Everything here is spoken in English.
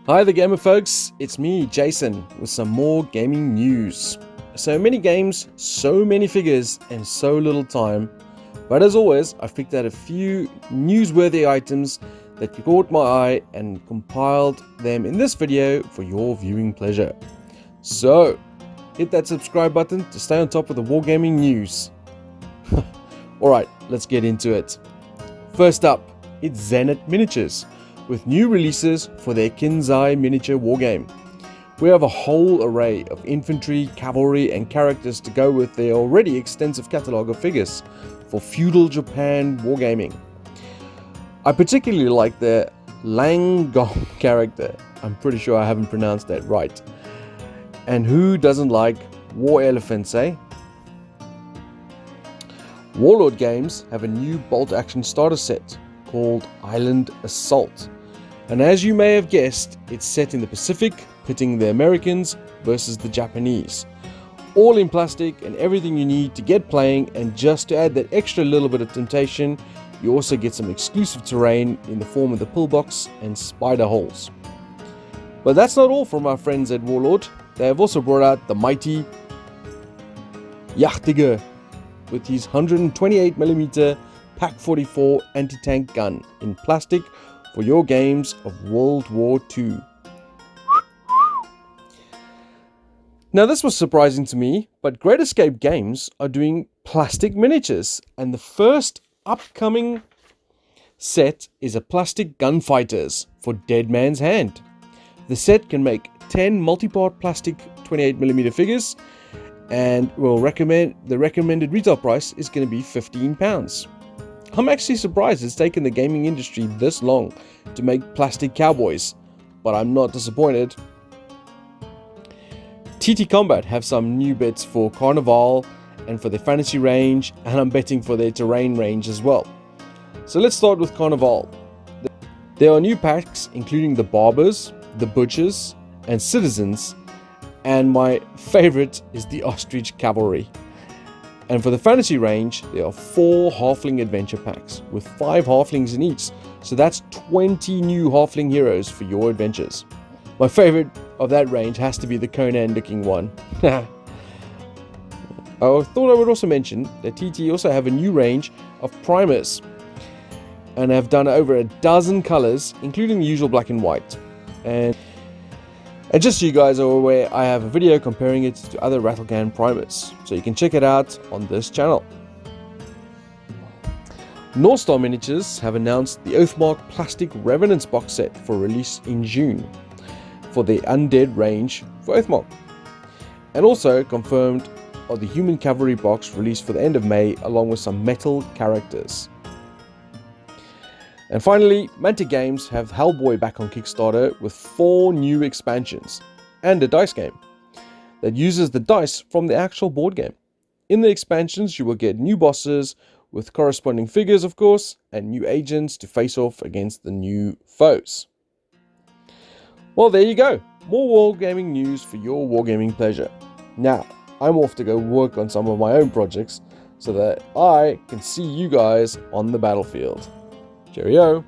Hi the gamer folks, it's me Jason with some more gaming news. So many games, so many figures and so little time, but as always I've picked out a few newsworthy items that caught my eye and compiled them in this video for your viewing pleasure. So hit that subscribe button to stay on top of the wargaming news. Alright, let's get into it. First up, it's Zenit Miniatures, with new releases for their Kinzai miniature wargame. We have a whole array of infantry, cavalry and characters to go with their already extensive catalogue of figures for feudal Japan wargaming. I particularly like the Langgong character. I'm pretty sure I haven't pronounced that right. And who doesn't like war elephants, eh? Warlord Games have a new bolt action starter set called Island Assault. And as you may have guessed, it's set in the Pacific, pitting the Americans versus the Japanese. All in plastic and everything you need to get playing, and just to add that extra little bit of temptation, you also get some exclusive terrain in the form of the pillbox and spider holes. But that's not all from our friends at Warlord. They have also brought out the mighty Yachtiger with his 128mm Pak 44 anti-tank gun in plastic for your games of World War II. Now this was surprising to me, but Great Escape Games are doing plastic miniatures, and the first upcoming set is a plastic gunfighters for Dead Man's Hand. The set can make 10 multi-part plastic 28mm figures, and the recommended retail price is going to be £15. I'm actually surprised it's taken the gaming industry this long to make plastic cowboys, but I'm not disappointed. TT Combat have some new bits for Carnival and for their fantasy range, and I'm betting for their terrain range as well. So let's start with Carnival. There are new packs including the Barbers, the Butchers and Citizens, and my favorite is the Ostrich Cavalry. And for the fantasy range, there are 4 Halfling adventure packs with 5 Halflings in each, so that's 20 new Halfling heroes for your adventures. My favorite of that range has to be the Conan looking one. I thought I would also mention that TT also have a new range of primers, and have done over a dozen colors, including the usual black and white. And just so you guys are aware, I have a video comparing it to other Rattlegan primers, so you can check it out on this channel. Northstar Miniatures have announced the Oathmark Plastic Revenants box set for release in June for the Undead range for Oathmark, and also confirmed of the Human Cavalry box released for the end of May, along with some metal characters. And finally, Mantic Games have Hellboy back on Kickstarter with 4 new expansions and a dice game that uses the dice from the actual board game. In the expansions, you will get new bosses with corresponding figures, of course, and new agents to face off against the new foes. Well, there you go. More wargaming news for your wargaming pleasure. Now, I'm off to go work on some of my own projects so that I can see you guys on the battlefield. Cheerio!